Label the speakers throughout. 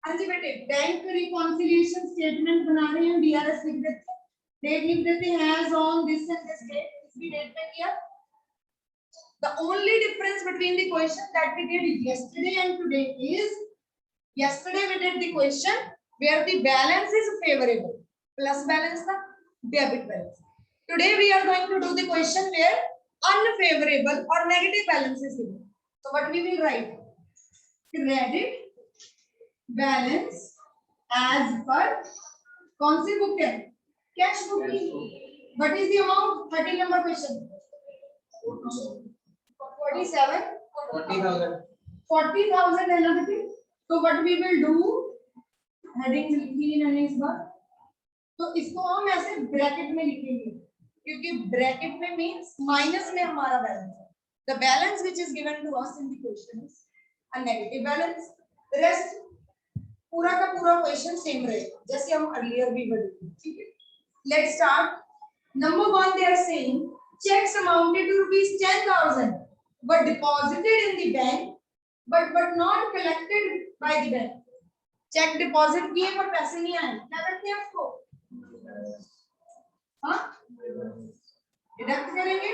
Speaker 1: हाँ जी बेटे, bank reconciliation statement बना रहे हैं, बीआरएस लिख देते हैं, डेट लिख देते हैं as on this and this date, इस भी डेट पे किया. The only difference between the question that we did yesterday and today is, yesterday we did the question where the balance is favorable, plus balance था, debit balance. Today we are going to do the question where unfavorable or negative balance is given. So what we will write? Credit balance as per कौन सी book है? Cash book की. What is the amount? 30 number question. 47 40,000 है ना बेटे. तो what we will do, heading लिखी है मैंने इस बार, तो इसको हम ऐसे ब्रैकेट में लिखेंगे क्योंकि ब्रैकेट में मींस माइनस में हमारा बैलेंस है. The balance which is given to us in the question is a negative balance. The rest पूरा का पूरा क्वेश्चन सेम रहेगा जैसे हम अर्लियर भी बढ़े. ठीक है, let's start. Number 1 they are saying checks amounted to rupees 10,000 but deposited in the bank but not collected by the bank. Cheque deposit किए पर पैसे नहीं आए, क्या करते हैं उसको? हाँ, डिडक्ट करेंगे.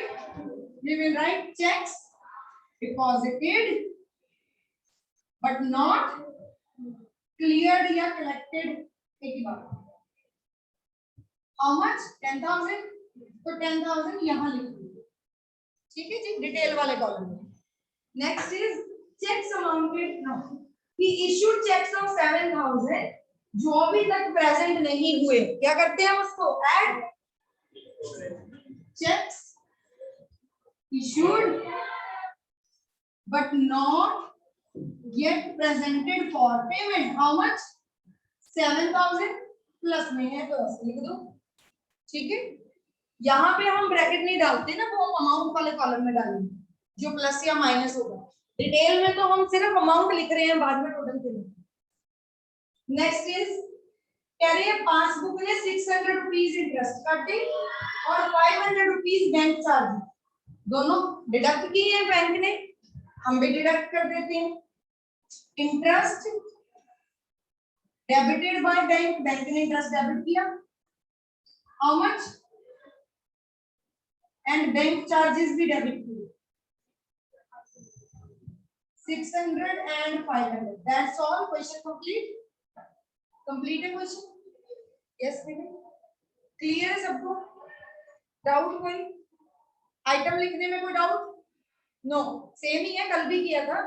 Speaker 1: we will write checks deposited but not cleared या collected. एक ही बात. how much? 10,000. तो 10,000 यहाँ लिख दीजिए. ठीक है जी, डिटेल वाले कॉलम में. Next is cheques amounted, no, he issued checks of 7,000 जो अभी तक प्रेजेंट नहीं हुए. क्या करते हैं उसको? Add checks issued but not yet presented for payment. how much? 7,000 plus में है तो ऐसे लिख दो. ठीक है, यहाँ पे हम ब्रैकेट नहीं डालते ना, वो हम अमाउंट वाले कॉलम में डालेंगे जो प्लस या माइनस होगा. डिटेल में तो हम सिर्फ अमाउंट लिख रहे हैं, बाद में टोटल के लिए. नेक्स्ट इज कह रहे हैं पासबुक में 600 रुपीज इंटरेस्ट काटे और 500 रुपीज बैंक चार्ज, दोनों डिडक्ट किए हैं बैंक ने, हम भी डिडक्ट कर देते हैं. Interest debited by bank, bank ने इंटरेस्ट डेबिट किया. How much? And bank charges भी डेबिट किए. 600 and 500. That's all. Question complete. Complete है question. Yes, बेटे. Clear है सबको? Doubt कोई? Item लिखने में कोई doubt? No. Same ही है, कल भी किया था.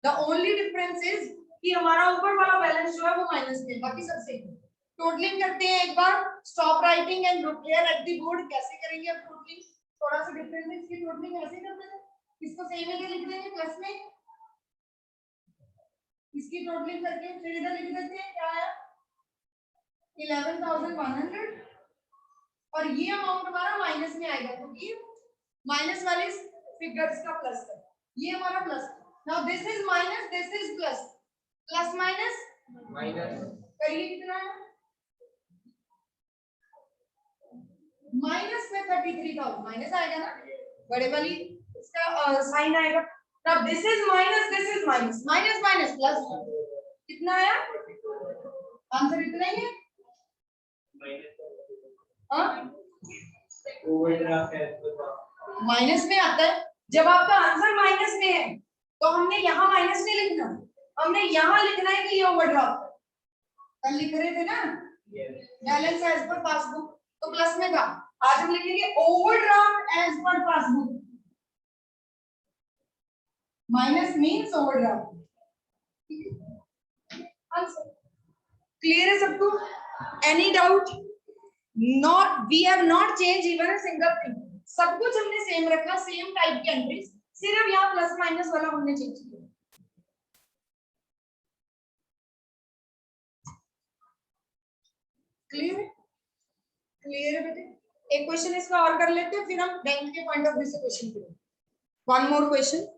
Speaker 1: The only difference is कि हमारा ऊपर वाला बैलेंस जो है वो माइनस में, बाकी सब सेम है. टोटलिंग करते हैं एक बार. Stop writing and look here at the board. कैसे करेंगे अब टोटलिंग? थोड़ा सा डिफरेंस है. इसकी टोटलिंग ऐसे करते हैं. इसको सेम ही लिख देंगे प्लस में. इसकी टोटलिंग करके फिर इधर लिख देते हैं. क्या आया? 11,100. और ये अमाउंट हमारा माइनस में आएगा क्योंकि माइनस वाले फिगर्स का प्लस है. ये हमारा plus. Now this is minus, this is plus. Plus minus minus करिए कितना है? माइनस में 33,000 माइनस आएगा ना, बड़े वाली इसका साइन आएगा. Now this is minus, this is minus, minus minus plus. कितना आया? आंसर इतना ही है. हाँ, ओवरड्राफ्ट है माइनस में आता है. जब आपका आंसर माइनस में है तो हमने यहाँ माइनस नहीं लिखना, हमने यहाँ लिखना है कि ये ओवरड्राफ्ट. कल लिख रहे थे ना बैलेंस एज पर पासबुक, तो प्लस में था. आज हम लिखेंगे overdraft as per passbook. Minus means overdraft. Answer clear है सबको? Any doubt? Not, we have not change even a single thing. सब कुछ हमने सेम रखा, सेम टाइप की एंट्रीज, सिर्फ यहाँ प्लस माइनस वाला हमने चेंज किया. क्लियर है? क्लियर है बेटे? एक क्वेश्चन इसका और कर लेते हैं, फिर हम बैंक के पॉइंट ऑफ व्यू से क्वेश्चन करेंगे. One more question.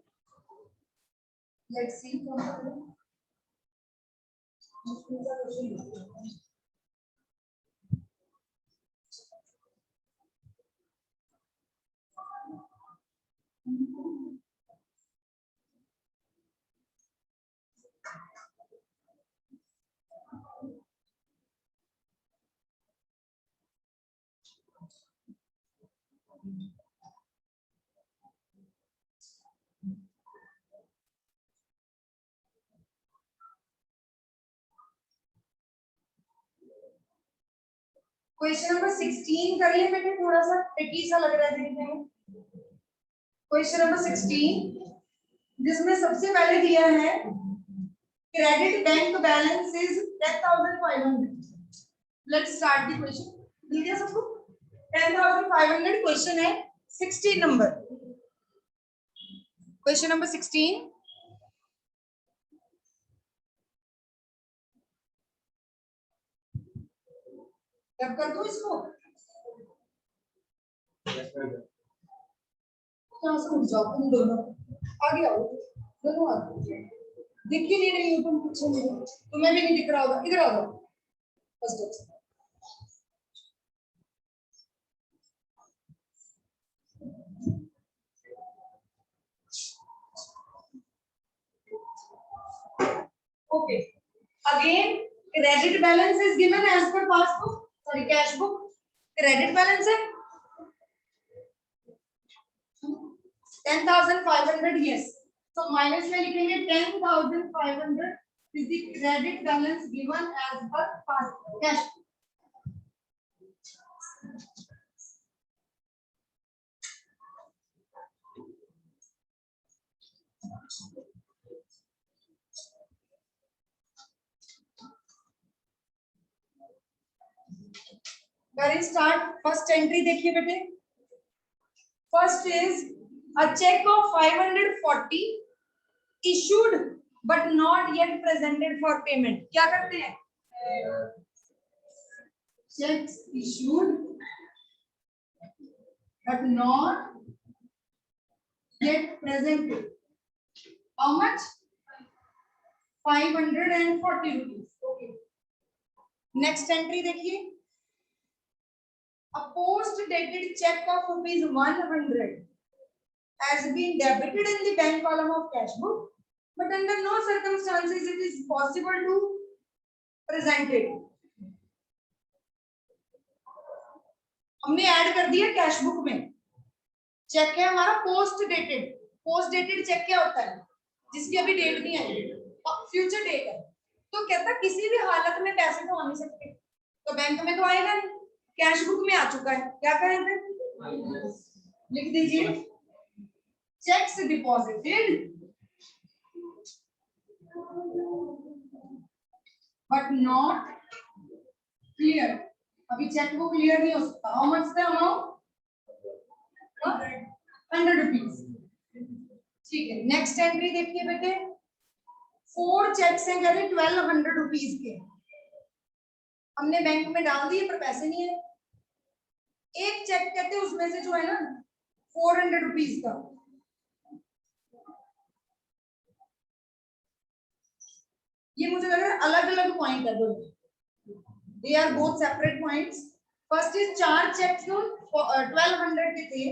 Speaker 1: Let's see. Question number 16 कर ले बेटे, थोड़ा सा ट्रिकी सा लग रहा है देखने में। क्वेश्चन नंबर 16 जिसमें सबसे पहले दिया है credit bank balance is 10,500। Let's start the question. मिल गया सबको? 10,500 क्वेश्चन है 16 नंबर। क्वेश्चन नंबर 16 तब कर दो इसको। कहाँ से उठ जाओ तुम दोनों, आगे आओ दोनों, आगे दिख ही नहीं रही हो तुम, पीछे नहीं हो, तुम्हें भी नहीं दिख रहा होगा, इधर आ जाओ first. Okay. Again, credit balance is given as per passbook. Sorry, cash book. Credit balance है 10,500. Yes. So minus में लिखेंगे 10,500 is the credit balance given as per passbook. Cash. Very start. First entry देखिए बेटे. First is a check of 540 issued but not yet presented for payment. क्या करते हैं? Checks issued but not yet presented. How much? 540 rupees. Okay. Next entry देखिए. A post-dated check of rupees 100 has been debited in the bank column of cash book, but under no circumstances it is possible to present it. हमने add कर दिया cash book में। Check है हमारा post dated. Post dated cheque क्या होता है? जिसकी अभी डेट नहीं आई, फ्यूचर डेट है। तो कहता किसी भी हालत में पैसे तो आ नहीं सकते, तो बैंक में तो आएगा नहीं, कैश बुक में आ चुका है, क्या करें फिर? लिख दीजिए checks deposited but not clear. अभी चेक बुक क्लियर नहीं हो सकता। How much the amount? 100 rupees. ठीक है, नेक्स्ट एंट्री देखिए बेटे। 4 चेक्स हैं, कह रहे 1200 रुपीज के, हमने बैंक में डाल दिए पर पैसे नहीं है। एक चेक कहते हैं उसमें से जो है ना 400 रुपीज का, ये मुझे लग रहा है अलग अलग पॉइंट है दोनों, they are both separate points. First is 4 cheque क्यों 1200 के थे,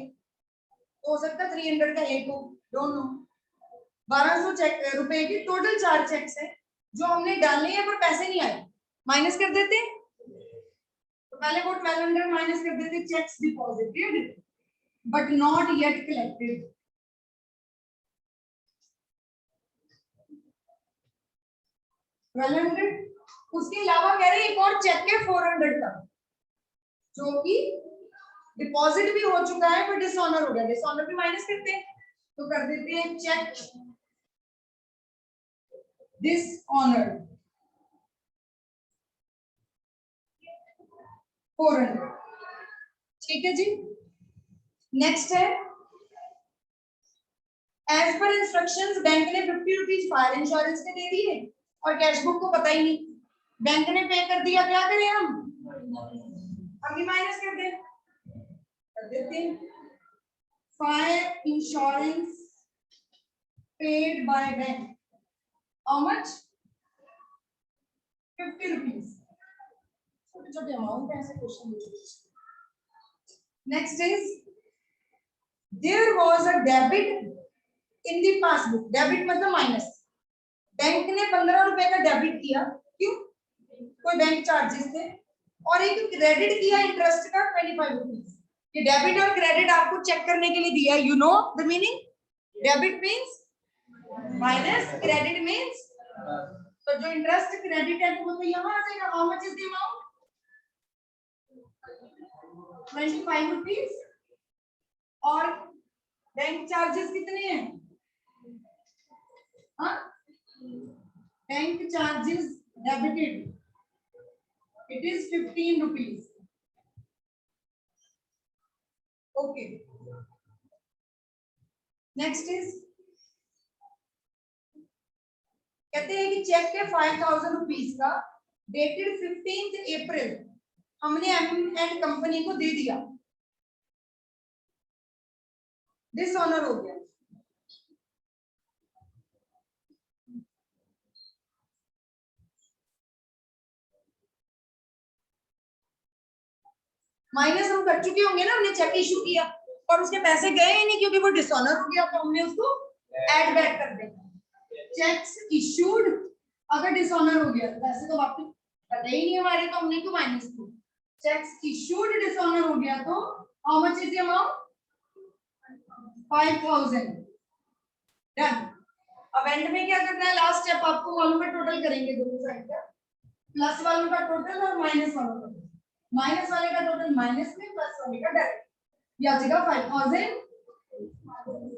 Speaker 1: हो सकता 300 का एक हो, डोंट नो। 1200 चेक रुपए की टोटल 4 चेक्स है जो हमने डालने हैं पर पैसे नहीं आए, माइनस कर देते। तो पहले वो 1200 माइनस कर देते, checks deposited but not yet collected. उसके अलावा कह रहे हैं एक और चेक है 400 का जो कि डिपॉजिट भी हो चुका है पर डिसऑनर हो गया, डिसऑनर भी माइनस करते हैं, तो कर देते हैं चेक डिसऑनर 400। ठीक है जी। नेक्स्ट है एज पर इंस्ट्रक्शंस बैंक ने 50 रुपीज फायर इंश्योरेंस के दे दिए और कैश बुक को पता ही नहीं, बैंक ने पे कर दिया, क्या करें हम भी माइनस कर देते हैं। Fire insurance paid by bank, how much? 50 rupees. छोटे छोटे अमाउंट ऐसे question. Next is there was a debit in the passbook. Debit मतलब माइनस। बैंक ने 15 रुपए का डेबिट किया, क्यों? कोई बैंक चार्जेस थे, और एक क्रेडिट किया इंटरेस्ट का 25 रुपीज। ये डेबिट और क्रेडिट आपको चेक करने के लिए दिया, you know the meaning. Debit means minus, credit means, तो जो इंटरेस्ट क्रेडिट है वो तो यहाँ आ जाएगा। How much is the amount? 25 rupees. और बैंक चार्जेस कितने हैं? Bank charges debited, it is 15 rupees. Okay. Next is, कहते हैं कि चेक के 5000 रुपीज का डेटेड 15 अप्रैल हमने M&M कंपनी को दे दिया, डिसऑनर हो गया। माइनस हम कर चुके होंगे ना, हमने चेक इशू किया और उसके पैसे गए ही नहीं क्योंकि वो डिसऑनर हो गया, तो हमने उसको ऐड बैक कर दिया। चेक्स इशूड अगर डिसऑनर हो गया तो पैसे तो वापस पता ही नहीं हमारे, तो हमने क्यों माइनस किया? चेक्स इशूड डिसऑनर हो गया तो how much is the amount? 5000। Done. अब एंड में क्या करना है? लास्ट स्टेप आपको मालूम है, टोटल करेंगे दोनों साइड का, प्लस वालों का टोटल और माइनस वालों का। माइनस वाले का टोटल माइनस में, प्लस वाले का डायरेक्ट। या जगह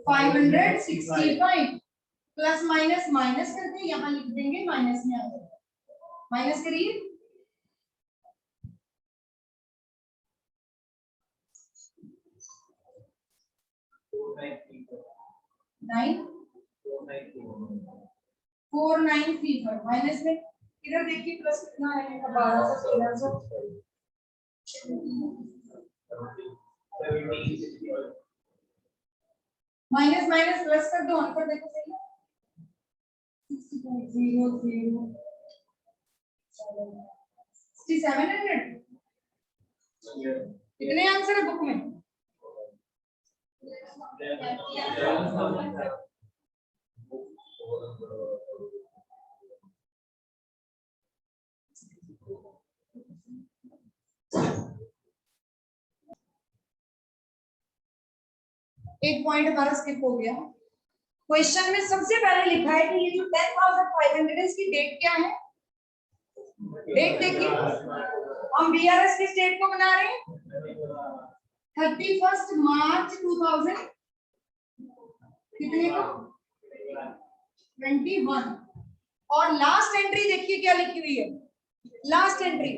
Speaker 1: 5565 प्लस माइनस माइनस करके यहाँ लिख देंगे, माइनस में आ जाएगा। माइनस करिए, नाइन 4934 माइनस में इधर देखिए प्लस कितना है? 1200 माइनस माइनस प्लस कर दो, आंसर देखो सही है 6700। कितने आंसर है बुक में? एक पॉइंट हमारा स्किप हो गया। क्वेश्चन में सबसे पहले लिखा है कि ये जो 10,500 है इसकी डेट क्या है? डेट देखिए, हम बीआरएस की डेट को बना रहे हैं 31 मार्च 2000 कितने को? 21। और लास्ट एंट्री देखिए क्या लिखी हुई है, लास्ट एंट्री।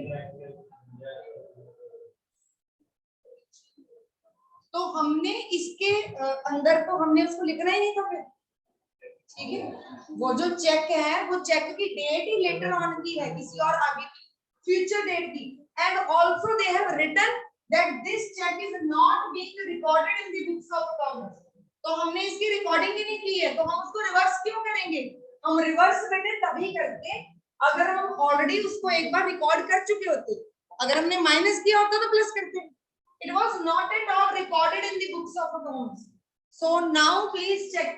Speaker 1: तो हमने इसके अंदर तो हमने उसको लिखना ही नहीं था फिर, ठीक है। वो जो चेक है वो चेक की डेट ही लेटर ऑन की है, किसी और आगे की फ्यूचर डेट की। And also they have written that this cheque is not being recorded in the books of accounts. तो हमने इसकी रिकॉर्डिंग ही नहीं की है, तो हम उसको रिवर्स क्यों करेंगे? हम रिवर्स बेटे तभी करते अगर हम ऑलरेडी उसको एक बार रिकॉर्ड कर चुके होते। अगर हमने माइनस किया होता तो प्लस करते। It was not at all recorded in the books of accounts. So now please check.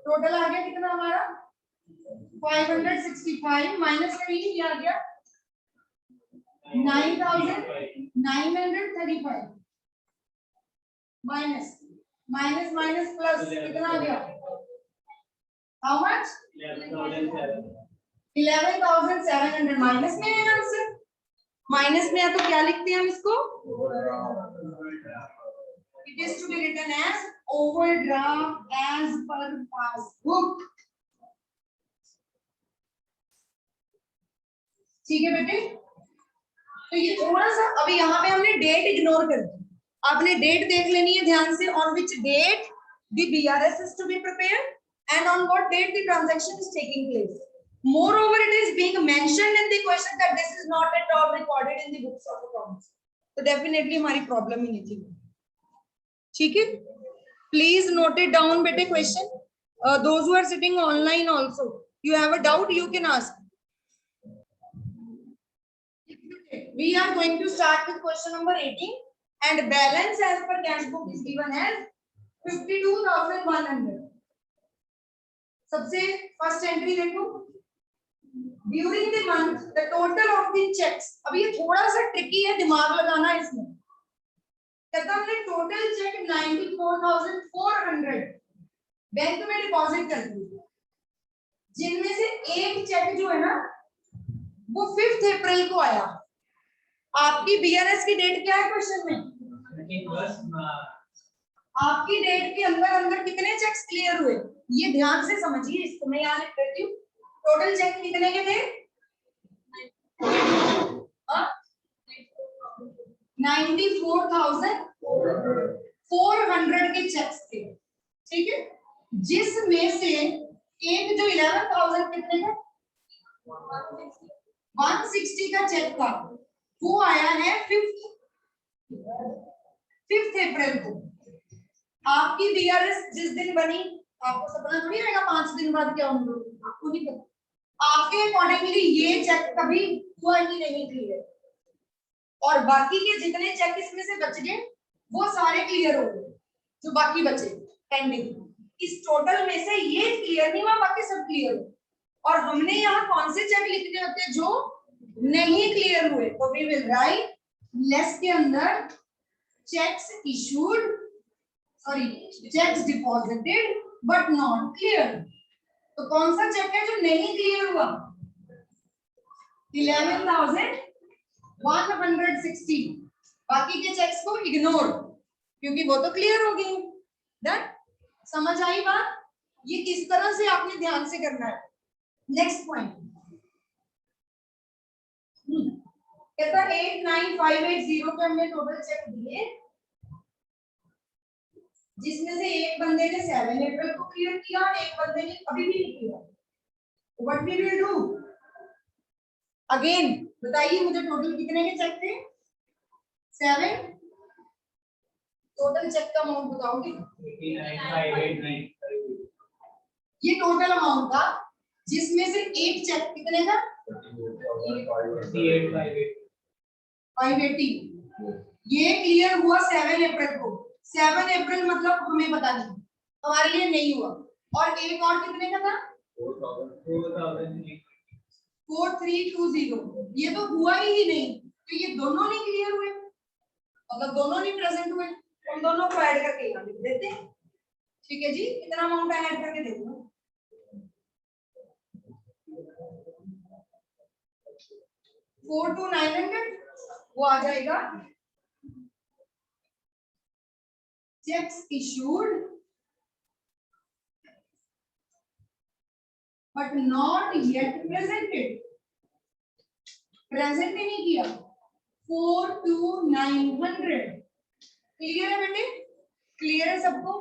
Speaker 1: Total आ गया कितना हमारा? 565 माइनस करिए, ये आ गया 9,935 माइनस माइनस माइनस प्लस कितना आ गया? How much? 11,700 माइनस में है आंसर। माइनस में है तो क्या लिखते हैं हम इसको? It is to be written as overdraft as per passbook. ठीक है बेटे, तो ये थोड़ा सा अभी यहाँ पे हमने डेट इग्नोर कर दी। आपने डेट देख लेनी है ध्यान से, on which date the BRS is to be prepared and on what date the transaction is taking place. Moreover, it is being mentioned in the question that this is not at all recorded in the books of accounts. तो definitely हमारी problem ही नहीं थी, ठीक है। Please note it down, बेटे question. Those who are sitting online also, you have a doubt, you can ask. We are going to start with question number 18, and balance as per cash book is given as 52,100. सबसे first entry देखो, during the month the total of the checks। अब ये थोड़ा सा tricky है, दिमाग लगाना है इसमें। कहता हमने टोटल चेक 94,400 बैंक में डिपॉजिट कर दी, जिनमें से एक चेक जो है ना वो 5 अप्रैल को आया। आपकी बीआरएस की डेट क्या है क्वेश्चन में? आपकी डेट के अंदर अंदर कितने चेक्स क्लियर हुए, ये ध्यान से समझिए, इसको मैं यहाँ लिख देती हूँ। टोटल चेक कितने के थे? 94,400 के चेक्स थे, ठीक है, जिसमें से एक जो 11,000 कितने का 160 का चेक था वो आया है 5th अप्रैल को। आपकी बीआरएस जिस दिन बनी, आपको सपना थोड़ी आएगा 5 दिन बाद क्या होंगे, आपको नहीं पता। आपके अकॉर्डिंगली ये चेक कभी हुआ ही नहीं क्लियर, और बाकी के जितने चेक इसमें से बच गए वो सारे क्लियर हो गए, जो बाकी बचे पेंडिंग। इस टोटल में से ये क्लियर नहीं हुआ, बाकी सब क्लियर हो। और हमने यहाँ कौन से चेक लिखने होते हैं जो नहीं क्लियर हुए, तो वी विल राइट लेस के अंदर cheques issued, sorry cheques deposited but not clear. तो कौन सा चेक है जो नहीं क्लियर हुआ? 11,160। बाकी के चेक्स को इग्नोर, क्योंकि वो तो क्लियर हो गई। डन, समझ आई बात? ये किस तरह से आपने ध्यान से करना है। नेक्स्ट पॉइंट कहता 89580 के हमने टोटल चेक दिए, जिसमें से एक बंदे ने 7 अप्रैल को क्लियर किया, एक बंदे ने अभी भी नहीं किया। What we will do again, बताइए मुझे टोटल कितने के चेक थे? 7। टोटल चेक का अमाउंट बताओगे? 89,589। ये टोटल अमाउंट था, जिसमें से एक चेक कितने का 580, ये क्लियर हुआ 7 अप्रैल को। 7 अप्रैल मतलब हमें पता नहीं, हमारे लिए नहीं हुआ। और एक और कितने का था 4320, ये तो हुआ ही नहीं, तो ये दोनों नहीं क्लियर हुए, मतलब दोनों नहीं प्रेजेंट हुए। हम दोनों को ऐड करके यहाँ लिख देते हैं, ठीक है जी। कितना अमाउंट ऐड करके देखो, 4,900 वो आ जाएगा। Cheques issued but not yet presented, present ही नहीं किया। 4,900 क्लियर है बेटे? क्लियर है सबको?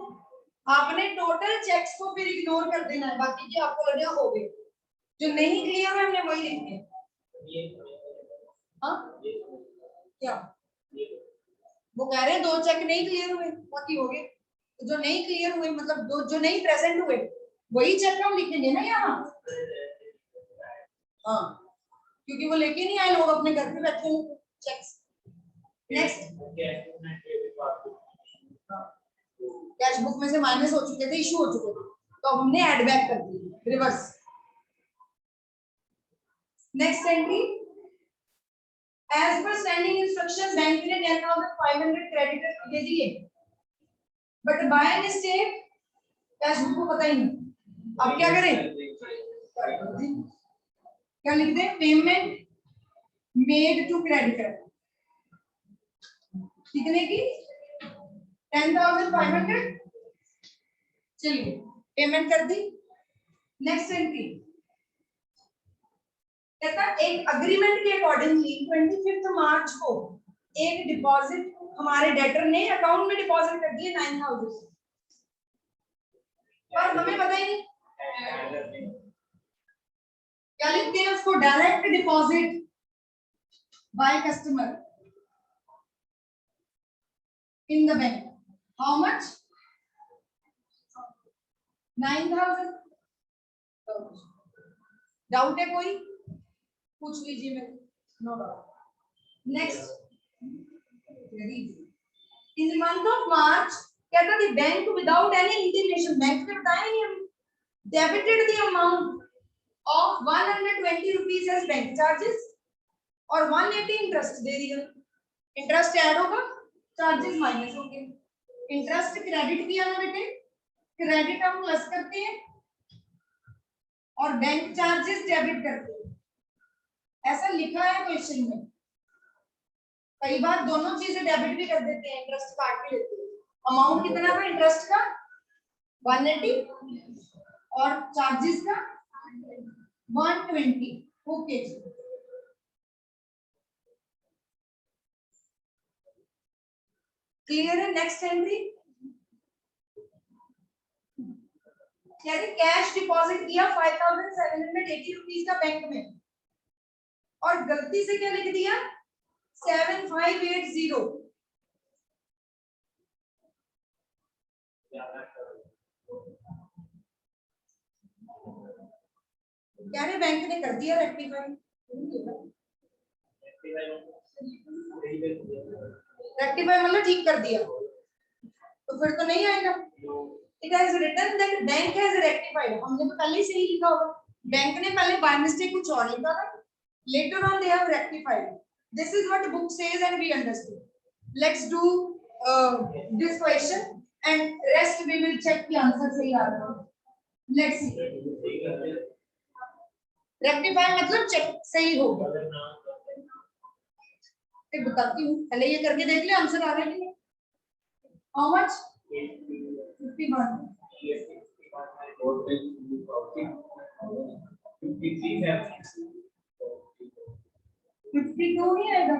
Speaker 1: आपने टोटल चेक्स को फिर इग्नोर कर देना है, बाकी के आपको लगे हो गए, जो नहीं क्लियर है हमने वही लिखने हैं। हाँ क्या वो कह रहे हैं 2 चेक नहीं क्लियर हुए, बाकी हो गए। तो जो नहीं क्लियर हुए मतलब दो जो नहीं प्रेजेंट हुए वही चेक हम लिखेंगे ना यहाँ। हाँ, क्योंकि वो लेके नहीं आए, लोग अपने घर पे बैठे हैं चेक्स। नेक्स्ट, कैश बुक में से माइनस हो चुके थे, इशू हो चुके थे, तो हमने ऐड बैक कर दी reverse. Next entry, as per standing instructions bank ने 10,500 क्रेडिटर दे दिए, but by mistake cash book को पता ही नहीं। अब क्या करें? क्या लिख दें? पेमेंट मेड टू क्रेडिटर, कितने की? 10,500। चलिए पेमेंट कर दी। नेक्स्ट एंट्री कहता एक अग्रीमेंट के अकॉर्डिंगली 25 मार्च को एक डिपॉजिट हमारे डेटर ने अकाउंट में डिपॉजिट कर दिए 9,000, पर हमें पता ही नहीं। क्या लिखते हैं उसको? Direct deposit by customer in the bank, how much? 9,000। Doubt है कोई? पूछ लीजिए मेरे, no doubt. Next, in the month of March कहता the bank without any intimation, bank ने बताया नहीं हमें, debited the amount of 120 rupees as bank charges और 180 इंटरेस्ट दे दिया। इंटरेस्ट ऐड होगा, चार्जेस माइनस होंगे। इंटरेस्ट क्रेडिट किया ना बेटे, क्रेडिट हम प्लस करते हैं और बैंक चार्जेस डेबिट करते हैं, ऐसा लिखा है क्वेश्चन में। कई बार दोनों चीजें डेबिट भी कर देते हैं, इंटरेस्ट काट के लेते हैं। अमाउंट कितना था इंटरेस्ट का 180 और चार्जेस का 120। ओके क्लियर है। नेक्स्ट एंट्री कैश डिपॉजिट किया 5780 रुपीज का बैंक में और गलती से क्या लिख दिया 7580। क्या रे बैंक ने कर दिया रेक्टिफाई। रेक्टिफाई मतलब ठीक कर दिया, तो फिर तो नहीं आएगा। It has written that bank has rectified. हमने तो पहले से ही लिखा होगा, बैंक ने पहले by mistake कुछ और लिखा था, later on they have rectified. This is what book says and we understood. Let's do this question and rest we will check the answer सही आ रहा है। Let's see. Rectify मतलब check सही होगा। एक बताती हूँ, पहले ये करके देख ले आंसर आ रहा है कि नहीं। How much? 51. 52 नहीं आएगा।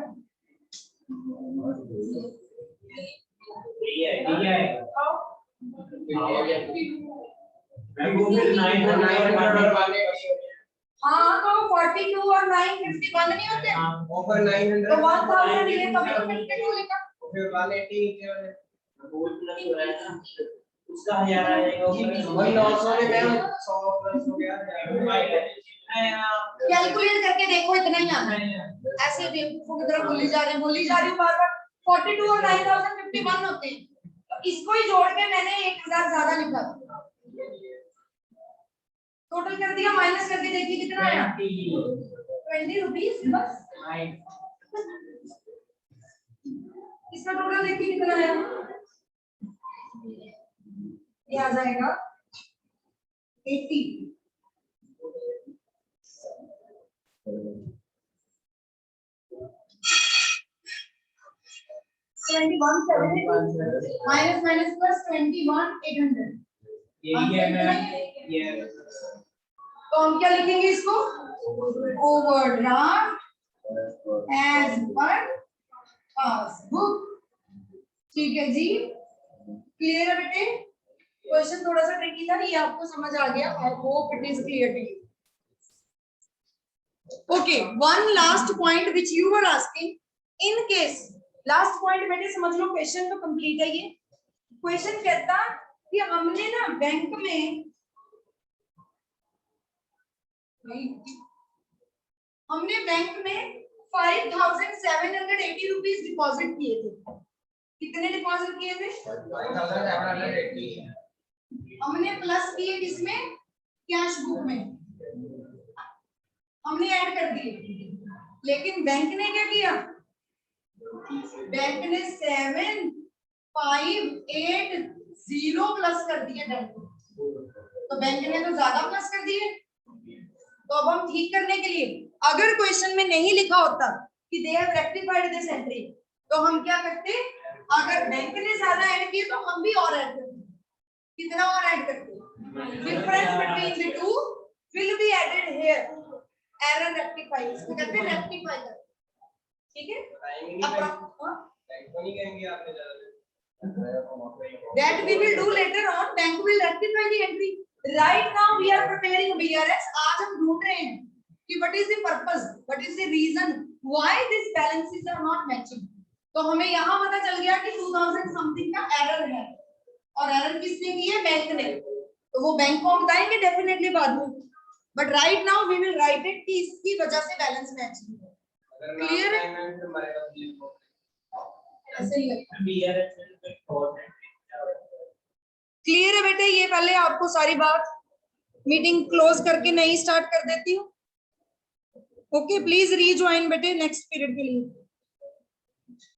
Speaker 1: हाँ तो 42 और 9 51 नहीं होते।
Speaker 2: ऊपर 900
Speaker 1: तो 1000 ये कभी 52 लिखा।
Speaker 2: फिर 180
Speaker 3: उसका 1000 आएगा,
Speaker 2: वही 900 में मैम 100 प्लस हो गया।
Speaker 1: कैलकुलेट करके देखो इतना ही आना है। ऐसे बेवकूफों की तरह बोली जा रही हूँ बार-बार। 42 और 9000 51 होते हैं, तो इसको ही जोड़ के मैंने 1000 ज्यादा लिखा। टोटल कर दिया, माइनस करके देखिए कितना आया 20 रुपीस बस। इसका टोटल देखिए कितना आया, ये आ जाएगा 80। माइनस माइनस प्लस 21,800
Speaker 2: यही है मैम। ये
Speaker 1: तो हम क्या लिखेंगे इसको, ओवरड्राफ्ट एज पर पासबुक। ठीक है जी, क्लियर है बेटे। क्वेश्चन थोड़ा सा ट्रिकी था, ये आपको समझ आ गया। I hope it is clear to you. Okay, one last point which you were asking, in case last point बेटे समझ लो, क्वेश्चन तो कंप्लीट है। ये क्वेश्चन कहता कि हमने ना बैंक में हमने बैंक में 5780 रुपीज डिपॉजिट किए थे। कितने डिपॉजिट किए थे
Speaker 2: 5780।
Speaker 1: हमने प्लस किए किसमें, कैश बुक में हमने ऐड कर दिए। लेकिन बैंक ने क्या किया, बैंक ने 7580 प्लस कर दिए बैंक को। तो बैंक ने तो ज्यादा प्लस कर दिए। तो अब हम ठीक करने के लिए, अगर क्वेश्चन में नहीं लिखा होता कि they have rectified this entry, तो हम क्या करते, अगर बैंक ने ज्यादा ऐड किए तो हम भी और ऐड करते। कितना और ऐड करते, difference between the two will be added here. Error rectify, इसको कहते हैं रेक्टिफाई कर। ठीक है, that we will do later on. Bank will rectify the entry. Right now we are preparing BRS. आज हम ढूंढ रहे हैं कि what is the purpose, what is the reason why these balances are not matching. तो हमें यहाँ पता चल गया कि 2000 समथिंग का एरर है, और एरर किसने की है, बैंक ने। तो वो बैंक को बताएंगे डेफिनेटली बाद में, but right now we will write it कि इसकी वजह से बैलेंस मैच नहीं है। क्लियर है, ऐसे ही क्लियर है बेटे। ये पहले आपको सारी बात मीटिंग क्लोज करके नहीं स्टार्ट कर देती हूँ। ओके, प्लीज रीज्वाइन बेटे नेक्स्ट पीरियड के लिए।